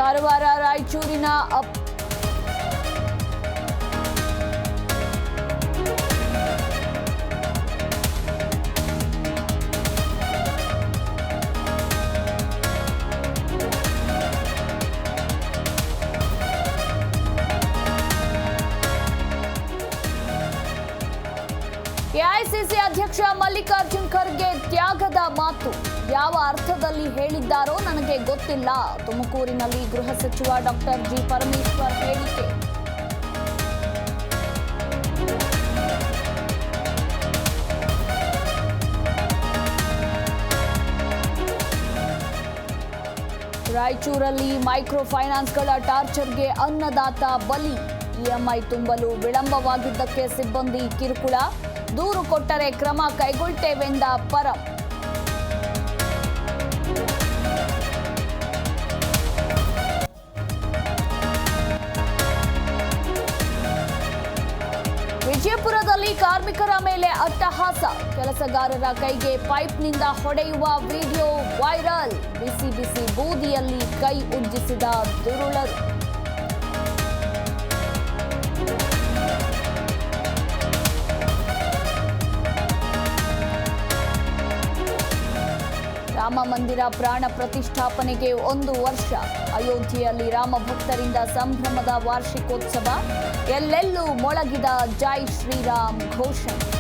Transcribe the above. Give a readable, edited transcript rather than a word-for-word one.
ಕಾರವಾರ ರಾಯಚೂರಿನ ಎಐಸಿಸಿ ಅಧ್ಯಕ್ಷ ಮಲ್ಲಿಕಾರ್ಜುನ್ ಖರ್ಗೆ ತ್ಯಾಗದ ಮಾತು ಯಾವ ಅರ್ಥದಲ್ಲಿ ಹೇಳಿದ್ದಾರೋ ನನಗೆ ಗೊತ್ತಿಲ್ಲ. ತುಮಕೂರಿನಲ್ಲಿ ಗೃಹ ಸಚಿವ ಡಾಕ್ಟರ್ ಜಿ ಪರಮೇಶ್ವರ್ ಹೇಳಿಕೆ. ರಾಯಚೂರಲ್ಲಿ ಮೈಕ್ರೋ ಫೈನಾನ್ಸ್ಗಳ ಟಾರ್ಚರ್ಗೆ ಅನ್ನದಾತ ಬಲಿ. ಇಎಂಐ ತುಂಬಲು ವಿಳಂಬವಾಗಿದ್ದಕ್ಕೆ ಸಿಬ್ಬಂದಿ ಕಿರುಕುಳ. ದೂರು ಕೊಟ್ಟರೆ ಕ್ರಮ ಕೈಗೊಳ್ಳುತ್ತೇವೆಂದ ಪರಂ. ವಿಜಯಪುರದಲ್ಲಿ ಕಾರ್ಮಿಕರ ಮೇಲೆ ಅಟ್ಟಹಾಸ. ಕೆಲಸಗಾರರ ಕೈಗೆ ಪೈಪ್ನಿಂದ ಹೊಡೆಯುವ ವಿಡಿಯೋ ವೈರಲ್. ಬಿಸಿ ಬಿಸಿ ಬೂದಿಯಲ್ಲಿ ಕೈ ಉಜ್ಜಿಸಿದ ದುರುಳರು. ರಾಮ ಮಂದಿರ ಪ್ರಾಣ ಪ್ರತಿಷ್ಠಾಪನೆಗೆ 1 ವರ್ಷ. ಅಯೋಧ್ಯೆಯಲ್ಲಿ ರಾಮ ಭಕ್ತರಿಂದ ಸಂಭ್ರಮದ ವಾರ್ಷಿಕೋತ್ಸವ. ಎಲ್ಲೆಲ್ಲೂ ಮೊಳಗಿದ ಜೈ ಶ್ರೀರಾಮ್ ಘೋಷಣೆ.